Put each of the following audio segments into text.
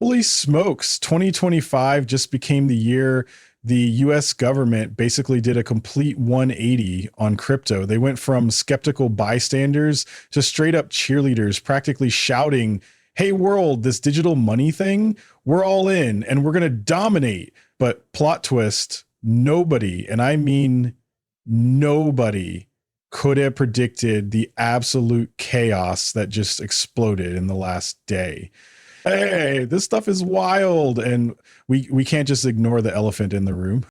Holy smokes, 2025 just became the year the US government basically did a complete 180 on crypto. They went from skeptical bystanders to straight up cheerleaders, practically shouting, "Hey, world, this digital money thing, we're all in and we're going to dominate." But plot twist, nobody, and I mean nobody, could have predicted the absolute chaos that just exploded in the last day. Hey, this stuff is wild, and we can't just ignore the elephant in the room.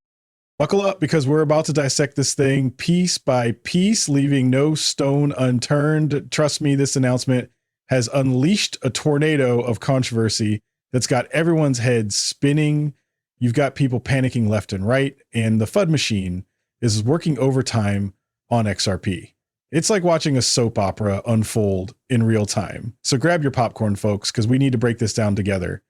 Buckle up because we're about to dissect this thing piece by piece, leaving no stone unturned. Trust me, this announcement has unleashed a tornado of controversy that's got everyone's heads spinning. You've got people panicking left and right, and the FUD machine is working overtime on XRP. It's like watching a soap opera unfold in real time. So grab your popcorn, folks, because we need to break this down together.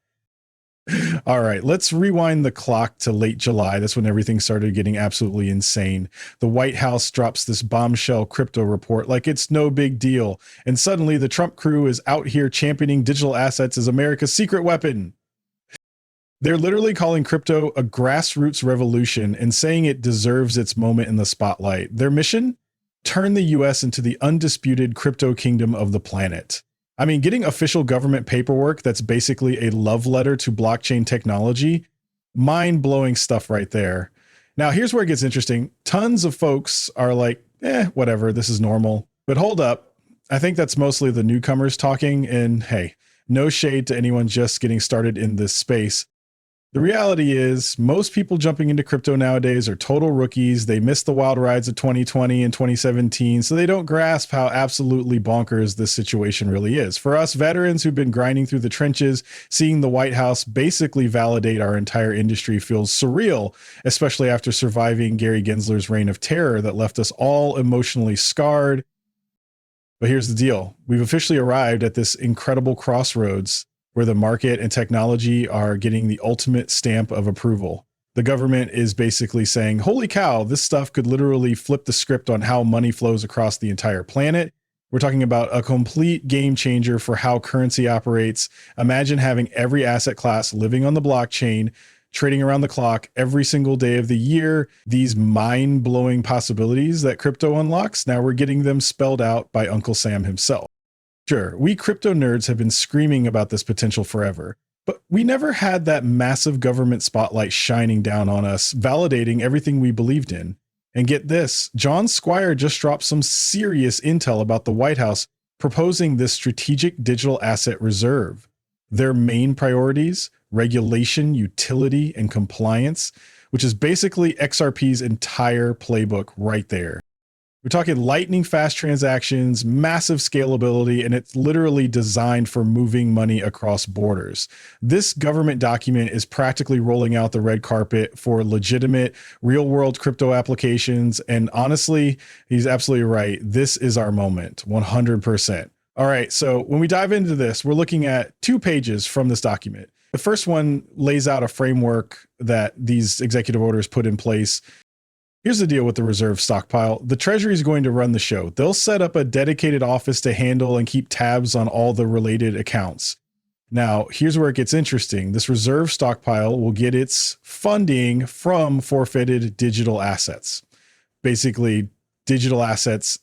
All right, let's rewind the clock to late July. That's when everything started getting absolutely insane. The White House drops this bombshell crypto report like it's no big deal. And suddenly the Trump crew is out here championing digital assets as America's secret weapon. They're literally calling crypto a grassroots revolution and saying it deserves its moment in the spotlight. Their mission? Turn the US into the undisputed crypto kingdom of the planet. I mean, getting official government paperwork that's basically a love letter to blockchain technology, mind-blowing stuff right there. Now, here's where it gets interesting. Tons of folks are like, whatever, this is normal. But hold up. I think that's mostly the newcomers talking, and hey, no shade to anyone just getting started in this space. The reality is most people jumping into crypto nowadays are total rookies. They missed the wild rides of 2020 and 2017, so they don't grasp how absolutely bonkers this situation really is. For us veterans who've been grinding through the trenches, seeing the White House basically validate our entire industry feels surreal, especially after surviving Gary Gensler's reign of terror that left us all emotionally scarred. But here's the deal. We've officially arrived at this incredible crossroads where the market and technology are getting the ultimate stamp of approval. The government is basically saying, holy cow, this stuff could literally flip the script on how money flows across the entire planet. We're talking about a complete game changer for how currency operates. Imagine having every asset class living on the blockchain, trading around the clock every single day of the year. These mind-blowing possibilities that crypto unlocks, now we're getting them spelled out by Uncle Sam himself. Sure, we crypto nerds have been screaming about this potential forever, but we never had that massive government spotlight shining down on us, validating everything we believed in. And get this, John Squire just dropped some serious intel about the White House proposing this strategic digital asset reserve. Their main priorities: regulation, utility, and compliance, which is basically XRP's entire playbook right there. We're talking lightning fast transactions, massive scalability, and it's literally designed for moving money across borders. This government document is practically rolling out the red carpet for legitimate real world crypto applications. And honestly, he's absolutely right. This is our moment, 100%. All right, so when we dive into this, we're looking at 2 pages from this document. The first one lays out a framework that these executive orders put in place. Here's the deal with the reserve stockpile. The Treasury is going to run the show. They'll set up a dedicated office to handle and keep tabs on all the related accounts. Now, here's where it gets interesting. This reserve stockpile will get its funding from forfeited digital assets. Basically, digital assets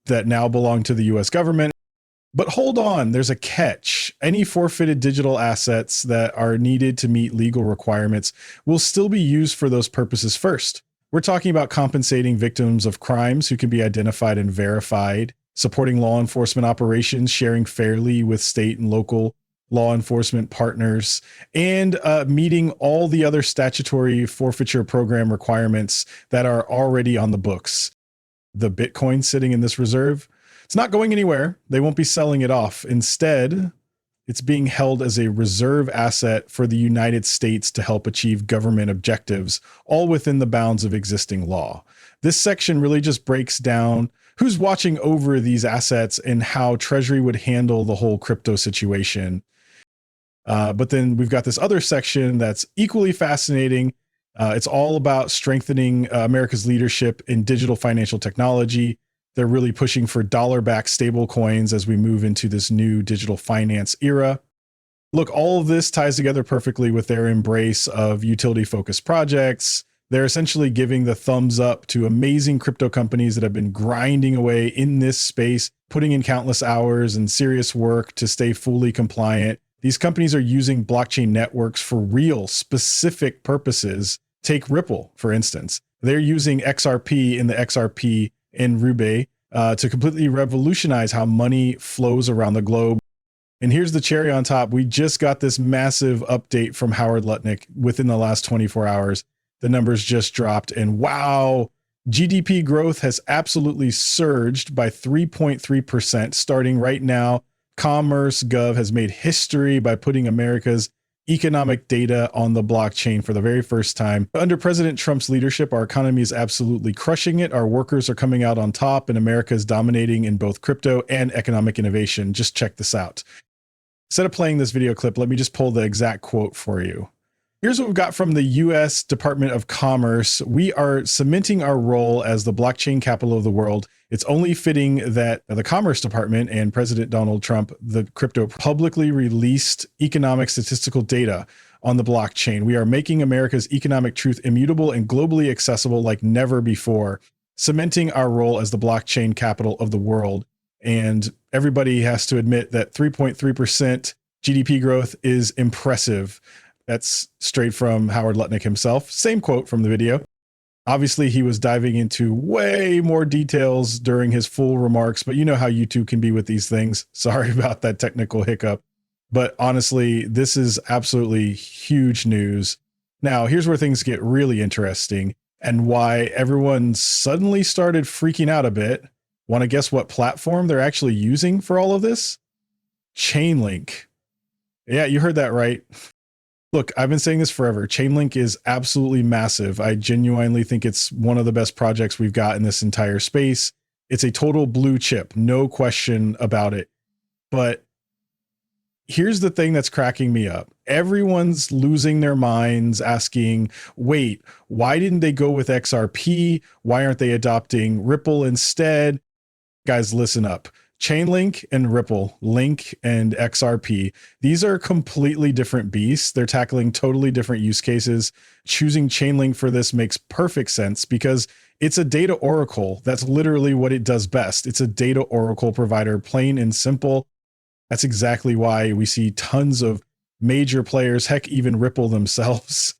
that now belong to the US government. But hold on, there's a catch. Any forfeited digital assets that are needed to meet legal requirements will still be used for those purposes first. We're talking about compensating victims of crimes who can be identified and verified, supporting law enforcement operations, sharing fairly with state and local law enforcement partners, and meeting all the other statutory forfeiture program requirements that are already on the books. The Bitcoin sitting in this reserve, it's not going anywhere. They won't be selling it off. Instead, it's being held as a reserve asset for the United States to help achieve government objectives, all within the bounds of existing law. This section really just breaks down who's watching over these assets and how Treasury would handle the whole crypto situation. But then we've got this other section that's equally fascinating. It's all about strengthening America's leadership in digital financial technology. They're really pushing for dollar-backed stable coins as we move into this new digital finance era. Look, all of this ties together perfectly with their embrace of utility-focused projects. They're essentially giving the thumbs up to amazing crypto companies that have been grinding away in this space, putting in countless hours and serious work to stay fully compliant. These companies are using blockchain networks for real, specific purposes. Take Ripple, for instance. They're using XRP in the XRP in Roubaix to completely revolutionize how money flows around the globe. And here's the cherry on top. We just got this massive update from Howard Lutnick within the last 24 hours. The numbers just dropped, and wow, GDP growth has absolutely surged by 3.3% starting right now. Gov has made history by putting America's economic data on the blockchain for the very first time. Under President Trump's leadership, our economy is absolutely crushing it. Our workers are coming out on top, and America is dominating in both crypto and economic innovation. Just check this out. Instead of playing this video clip, let me just pull the exact quote for you. Here's what we've got from the U.S. Department of Commerce. We are cementing our role as the blockchain capital of the world. It's only fitting that the Commerce Department and President Donald Trump, the crypto, publicly released economic statistical data on the blockchain. We are making America's economic truth immutable and globally accessible like never before, cementing our role as the blockchain capital of the world. And everybody has to admit that 3.3% GDP growth is impressive. That's straight from Howard Lutnick himself. Same quote from the video. Obviously, he was diving into way more details during his full remarks, but you know how YouTube can be with these things. Sorry about that technical hiccup. But honestly, this is absolutely huge news. Now, here's where things get really interesting and why everyone suddenly started freaking out a bit. Want to guess what platform they're actually using for all of this? Chainlink. Yeah, you heard that right. Look, I've been saying this forever. Chainlink is absolutely massive. I genuinely think it's one of the best projects we've got in this entire space. It's a total blue chip, no question about it. But here's the thing that's cracking me up. Everyone's losing their minds asking, wait, why didn't they go with XRP? Why aren't they adopting Ripple instead? Guys, listen up. Chainlink and Ripple, Link and XRP, these are completely different beasts. They're tackling totally different use cases. Choosing Chainlink for this makes perfect sense because it's a data oracle. That's literally what it does best. It's a data oracle provider, plain and simple. That's exactly why we see tons of major players, heck, even Ripple themselves,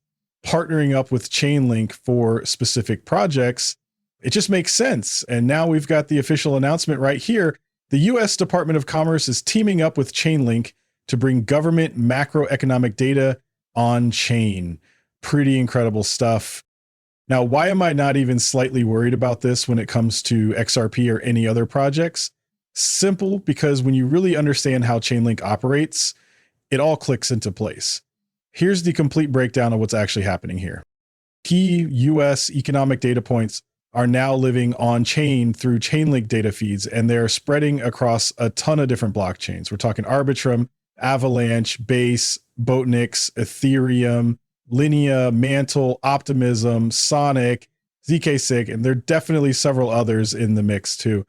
partnering up with Chainlink for specific projects. It just makes sense. And now we've got the official announcement right here. The U.S. Department of Commerce is teaming up with Chainlink to bring government macroeconomic data on chain. Pretty incredible stuff. Now, why am I not even slightly worried about this when it comes to XRP or any other projects? Simple, because when you really understand how Chainlink operates, it all clicks into place. Here's the complete breakdown of what's actually happening here. Key U.S. economic data points are now living on chain through Chainlink data feeds, and they're spreading across a ton of different blockchains. We're talking Arbitrum, Avalanche, Base, Botnix, Ethereum, Linea, Mantle, Optimism, Sonic, zkSig, and there are definitely several others in the mix too.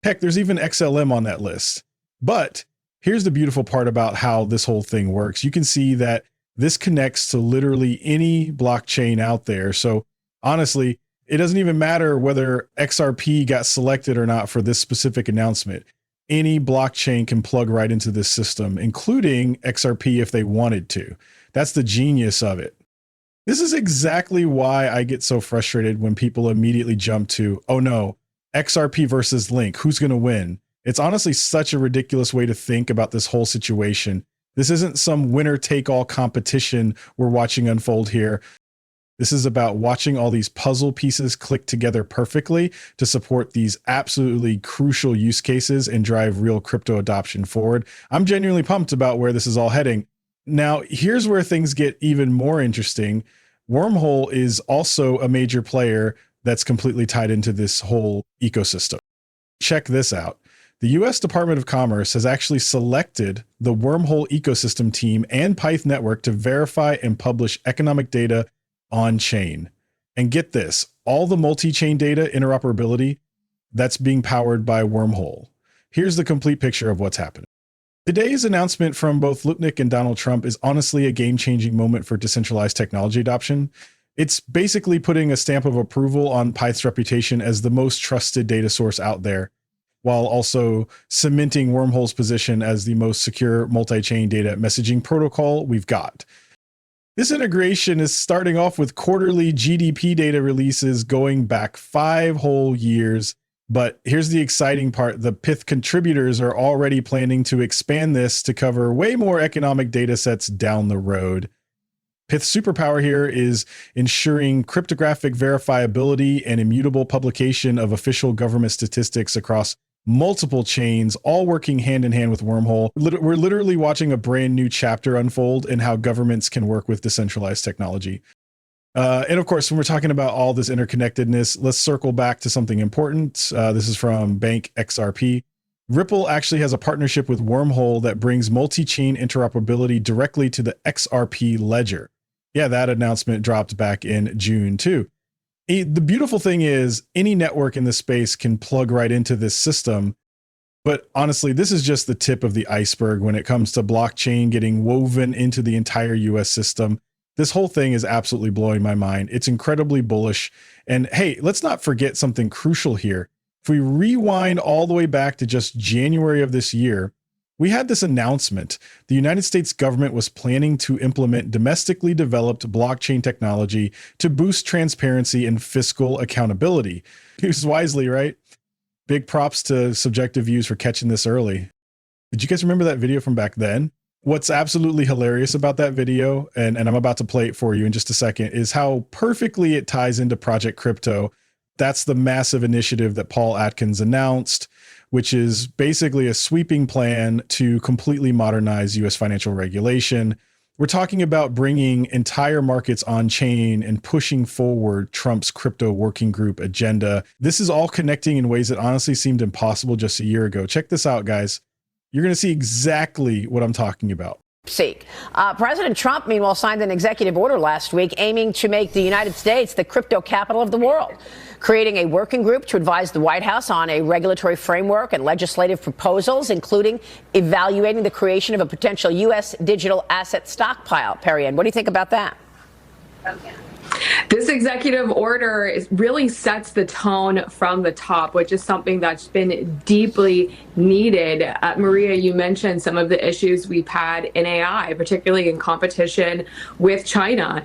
Heck, there's even XLM on that list. But here's the beautiful part about how this whole thing works. You can see that this connects to literally any blockchain out there. So honestly, it doesn't even matter whether XRP got selected or not for this specific announcement. Any blockchain can plug right into this system, including XRP if they wanted to. That's the genius of it. This is exactly why I get so frustrated when people immediately jump to, oh no, XRP versus Link, who's going to win? It's honestly such a ridiculous way to think about this whole situation. This isn't some winner-take-all competition we're watching unfold here. This is about watching all these puzzle pieces click together perfectly to support these absolutely crucial use cases and drive real crypto adoption forward. I'm genuinely pumped about where this is all heading. Now, here's where things get even more interesting. Wormhole is also a major player that's completely tied into this whole ecosystem. Check this out. The U.S. Department of Commerce has actually selected the Wormhole ecosystem team and Pyth network to verify and publish economic data on chain. And get this, all the multi-chain data interoperability that's being powered by Wormhole. Here's the complete picture of what's happening. Today's announcement from both Lutnick and Donald Trump is honestly a game-changing moment for decentralized technology adoption. It's basically putting a stamp of approval on Pyth's reputation as the most trusted data source out there, while also cementing Wormhole's position as the most secure multi-chain data messaging protocol we've got. This integration is starting off with quarterly GDP data releases going back 5 whole years. But here's the exciting part. The Pyth contributors are already planning to expand this to cover way more economic data sets down the road. Pyth's superpower here is ensuring cryptographic verifiability and immutable publication of official government statistics across multiple chains, all working hand in hand with Wormhole. We're literally watching a brand new chapter unfold in how governments can work with decentralized technology. And of course, when we're talking about all this interconnectedness, let's circle back to something important. This is from Bank XRP. Ripple actually has a partnership with Wormhole that brings multi-chain interoperability directly to the XRP ledger. Yeah, that announcement dropped back in June too. The beautiful thing is any network in this space can plug right into this system. But honestly, this is just the tip of the iceberg when it comes to blockchain getting woven into the entire US system. This whole thing is absolutely blowing my mind. It's incredibly bullish. And hey, let's not forget something crucial here. If we rewind all the way back to just January of this year, we had this announcement. The United States government was planning to implement domestically developed blockchain technology to boost transparency and fiscal accountability. Used wisely, right? Big props to Subjective Views for catching this early. Did you guys remember that video from back then? What's absolutely hilarious about that video, and I'm about to play it for you in just a second, is how perfectly it ties into Project Crypto. That's the massive initiative that Paul Atkins announced, which is basically a sweeping plan to completely modernize US financial regulation. We're talking about bringing entire markets on chain and pushing forward Trump's crypto working group agenda. This is all connecting in ways that honestly seemed impossible just a year ago. Check this out, guys. You're going to see exactly what I'm talking about. President Trump, meanwhile, signed an executive order last week aiming to make the United States the crypto capital of the world, creating a working group to advise the White House on a regulatory framework and legislative proposals, including evaluating the creation of a potential U.S. digital asset stockpile. Perianne, what do you think about that? This executive order really sets the tone from the top, which is something that's been deeply needed. Maria, you mentioned some of the issues we've had in AI, particularly in competition with China.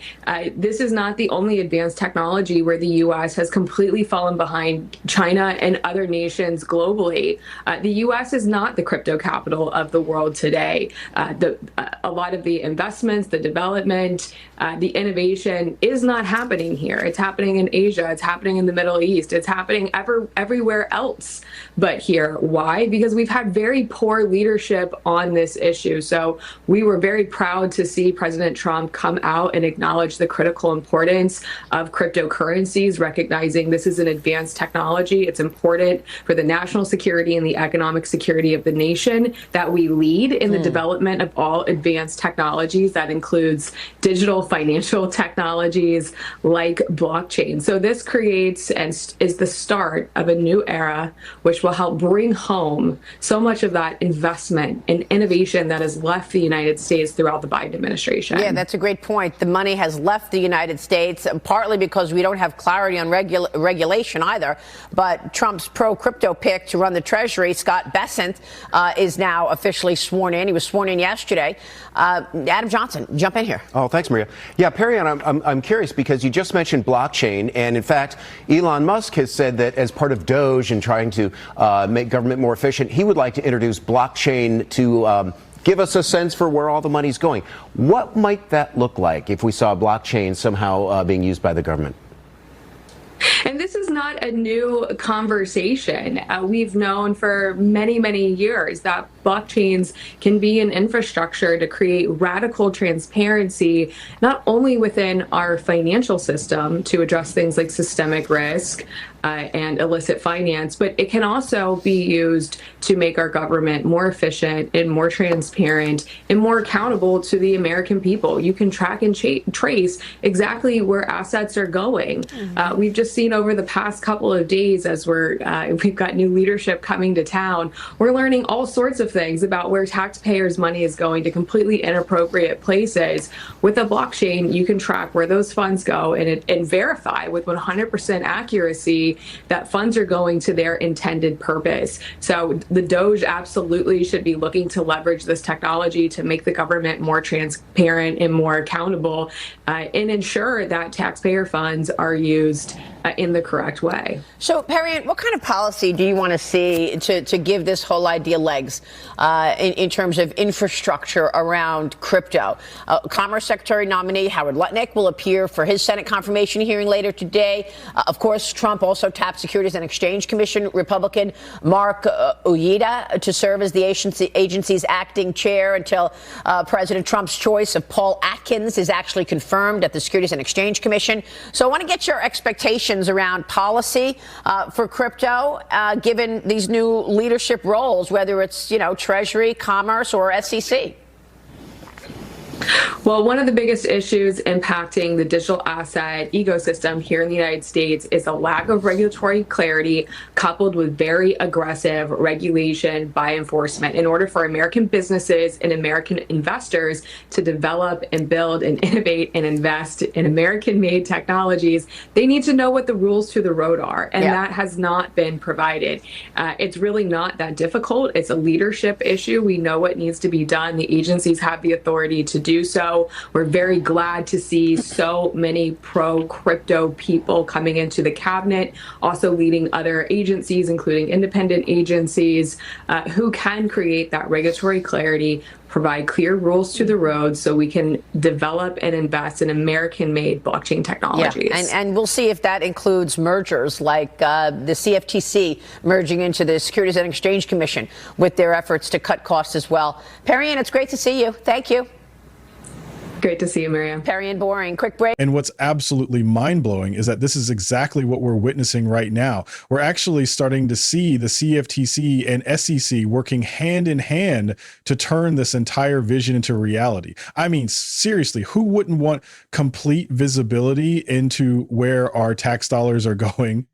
This is not the only advanced technology where the U.S. has completely fallen behind China and other nations globally. The U.S. is not the crypto capital of the world today. A lot of the investments, the development, the innovation is not happening here. It's happening in Asia. It's happening in the Middle East. It's happening everywhere else but here. Why? Because we've had very poor leadership on this issue. So we were very proud to see President Trump come out and acknowledge the critical importance of cryptocurrencies, recognizing this is an advanced technology. It's important for the national security and the economic security of the nation that we lead in the development of all advanced technologies. That includes digital financial technologies like blockchain. So this creates and is the start of a new era, which will help bring home so much of that investment and innovation that has left the United States throughout the Biden administration. Yeah, that's a great point. The money has left the United States, partly because we don't have clarity on regulation either. But Trump's pro-crypto pick to run the Treasury, Scott Bessent, is now officially sworn in. He was sworn in yesterday. Adam Johnson, jump in here. Oh, thanks, Maria. Yeah, Perianne, I'm curious because you just mentioned blockchain. And in fact, Elon Musk has said that as part of Doge and trying to make government more efficient, he would like to introduce blockchain to give us a sense for where all the money's going. What might that look like if we saw blockchain somehow being used by the government? And this is not a new conversation. We've known for many, many years that blockchains can be an infrastructure to create radical transparency, not only within our financial system to address things like systemic risk and illicit finance, but it can also be used to make our government more efficient and more transparent and more accountable to the American people. You can track and trace exactly where assets are going. We've just seen over the past couple of days as we've got new leadership coming to town, we're learning all sorts of of things about where taxpayers' money is going to completely inappropriate places. With a blockchain, you can track where those funds go and verify with 100% accuracy that funds are going to their intended purpose. So the Doge absolutely should be looking to leverage this technology to make the government more transparent and more accountable, and ensure that taxpayer funds are used in the correct way. So, Perrian, what kind of policy do you want to see to give this whole idea legs in terms of infrastructure around crypto? Commerce Secretary nominee Howard Lutnick will appear for his Senate confirmation hearing later today. Of course, Trump also tapped Securities and Exchange Commission Republican Mark Uyeda to serve as the agency's acting chair until President Trump's choice of Paul Atkins is actually confirmed at the Securities and Exchange Commission. So I want to get your expectations around policy for crypto, given these new leadership roles, whether it's, Treasury, Commerce, or SEC. Well, one of the biggest issues impacting the digital asset ecosystem here in the United States is a lack of regulatory clarity coupled with very aggressive regulation by enforcement. In order for American businesses and American investors to develop and build and innovate and invest in American-made technologies, they need to know what the rules to the road are, and that has not been provided. It's really not that difficult. It's a leadership issue. We know what needs to be done. The agencies have the authority to do so. We're very glad to see so many pro-crypto people coming into the cabinet, also leading other agencies, including independent agencies, who can create that regulatory clarity, provide clear rules to the road so we can develop and invest in American-made blockchain technologies. Yeah, and we'll see if that includes mergers like the CFTC merging into the Securities and Exchange Commission with their efforts to cut costs as well. Perrian, it's great to see you. Thank you. Great to see you, Miriam. Perrian Boring, quick break. And what's absolutely mind-blowing is that this is exactly what we're witnessing right now. We're actually starting to see the CFTC and SEC working hand in hand to turn this entire vision into reality. I mean, seriously, who wouldn't want complete visibility into where our tax dollars are going?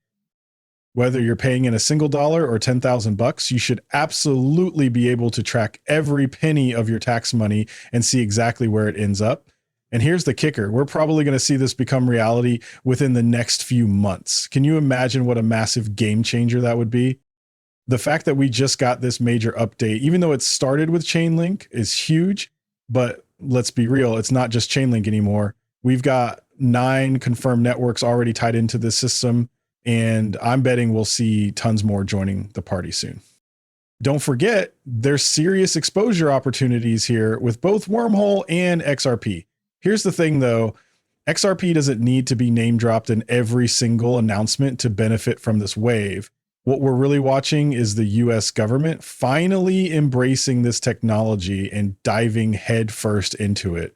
Whether you're paying in a single dollar or 10,000 bucks, you should absolutely be able to track every penny of your tax money and see exactly where it ends up. And here's the kicker. We're probably going to see this become reality within the next few months. Can you imagine what a massive game changer that would be? The fact that we just got this major update, even though it started with Chainlink, is huge. But let's be real, it's not just Chainlink anymore. We've got 9 confirmed networks already tied into this system. And I'm betting we'll see tons more joining the party soon. Don't forget, there's serious exposure opportunities here with both Wormhole and XRP. Here's the thing, though. XRP doesn't need to be name dropped in every single announcement to benefit from this wave. What we're really watching is the US government finally embracing this technology and diving headfirst into it.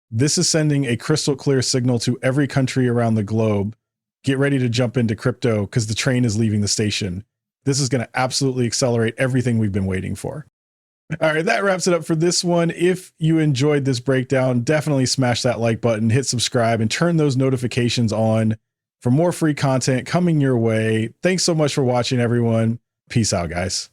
This is sending a crystal clear signal to every country around the globe. Get ready to jump into crypto because the train is leaving the station. This is going to absolutely accelerate everything we've been waiting for. All right, that wraps it up for this one. If you enjoyed this breakdown, definitely smash that like button, hit subscribe, and turn those notifications on for more free content coming your way. Thanks so much for watching, everyone. Peace out, guys.